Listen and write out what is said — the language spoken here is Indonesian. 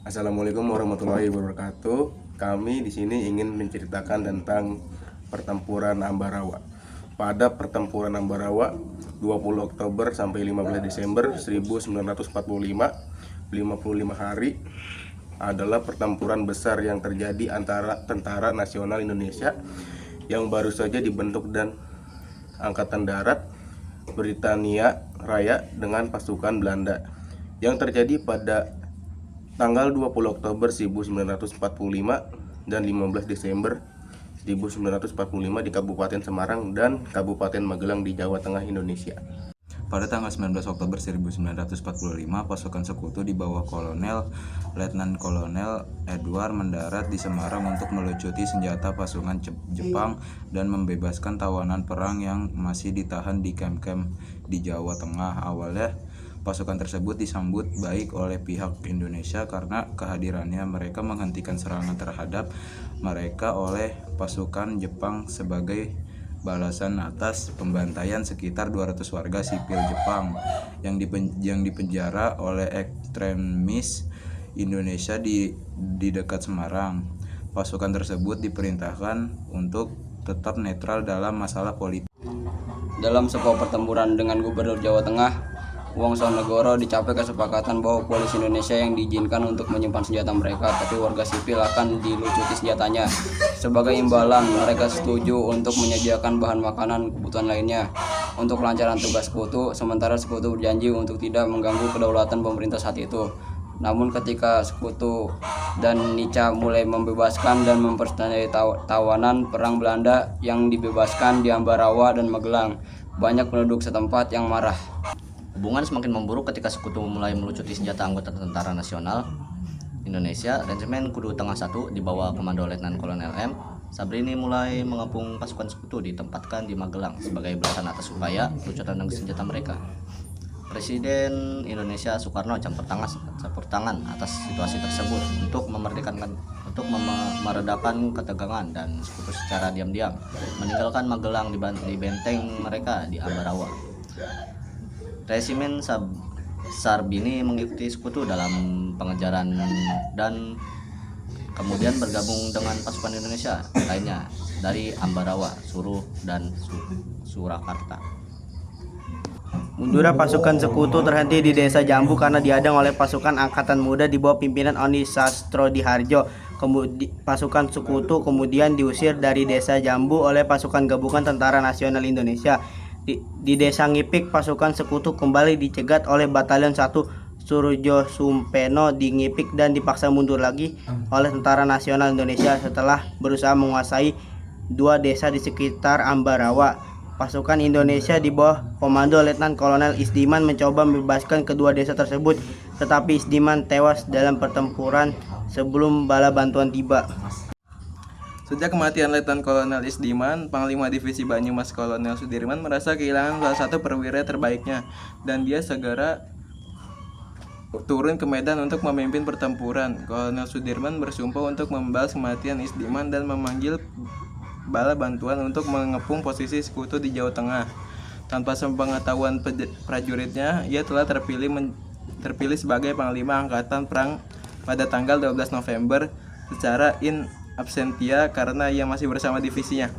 Assalamualaikum warahmatullahi wabarakatuh. Kami di sini ingin menceritakan tentang pertempuran Ambarawa. Pada pertempuran Ambarawa 20 Oktober sampai 15 Desember 1945, 55 hari adalah pertempuran besar yang terjadi antara Tentara Nasional Indonesia yang baru saja dibentuk dan Angkatan Darat Britania Raya dengan pasukan Belanda yang terjadi pada tanggal 20 Oktober 1945 dan 15 Desember 1945 di Kabupaten Semarang dan Kabupaten Magelang di Jawa Tengah, Indonesia. Pada tanggal 19 Oktober 1945, pasukan sekutu di bawah Letnan Kolonel Edward mendarat di Semarang untuk melucuti senjata pasukan Jepang dan membebaskan tawanan perang yang masih ditahan di kem-kem di Jawa Tengah. Awalnya, pasukan tersebut disambut baik oleh pihak Indonesia karena kehadirannya mereka menghentikan serangan terhadap mereka oleh pasukan Jepang sebagai balasan atas pembantaian sekitar 200 warga sipil Jepang yang dipenjara oleh ekstremis Indonesia di dekat Semarang. Pasukan tersebut diperintahkan untuk tetap netral dalam masalah politik. Dalam sebuah pertempuran dengan Gubernur Jawa Tengah, Wongsonegoro dicapai kesepakatan bahwa polisi Indonesia yang diizinkan untuk menyimpan senjata mereka, tapi warga sipil akan dilucuti senjatanya. Sebagai imbalan, mereka setuju untuk menyediakan bahan makanan kebutuhan lainnya untuk kelancaran tugas sekutu, sementara sekutu berjanji untuk tidak mengganggu kedaulatan pemerintah saat itu. Namun ketika sekutu dan Nica mulai membebaskan dan mempertandai tawanan perang Belanda yang dibebaskan di Ambarawa dan Magelang, banyak penduduk setempat yang marah. Hubungan semakin memburuk ketika sekutu mulai melucuti senjata anggota Tentara Nasional Indonesia. Resimen Kudu Tengah 1 di bawah komando Letnan Kolonel M. Sabrini mulai mengepung pasukan sekutu ditempatkan di Magelang sebagai balasan atas upaya lucutan senjata mereka. Presiden Indonesia Soekarno campur tangan atas situasi tersebut untuk meredakan ketegangan, dan sekutu secara diam-diam meninggalkan Magelang di benteng mereka di Ambarawa. Resimen Sarbini mengikuti sekutu dalam pengejaran dan kemudian bergabung dengan pasukan Indonesia lainnya dari Ambarawa, Suruh, dan Surakarta. Mundurnya pasukan sekutu terhenti di Desa Jambu karena dihadang oleh pasukan Angkatan Muda di bawah pimpinan Oni Sastrodihardjo. Pasukan sekutu kemudian diusir dari Desa Jambu oleh pasukan gabungan Tentara Nasional Indonesia. Di Desa Ngipik, pasukan sekutu kembali dicegat oleh Batalion 1 Surjo Sumpeno di Ngipik dan dipaksa mundur lagi oleh Tentara Nasional Indonesia setelah berusaha menguasai 2 desa di sekitar Ambarawa. Pasukan Indonesia di bawah komando Letnan Kolonel Isdiman mencoba membebaskan kedua desa tersebut, tetapi Isdiman tewas dalam pertempuran sebelum bala bantuan tiba. Sejak kematian Letnan Kolonel Isdiman, Panglima Divisi Banyumas Kolonel Sudirman merasa kehilangan salah satu perwira terbaiknya, dan dia segera turun ke medan untuk memimpin pertempuran. Kolonel Sudirman bersumpah untuk membalas kematian Isdiman dan memanggil bala bantuan untuk mengepung posisi sekutu di Jawa Tengah. Tanpa sepengetahuan prajuritnya, ia telah terpilih sebagai Panglima Angkatan Perang pada tanggal 12 November secara in absentia karena ia masih bersama divisinya.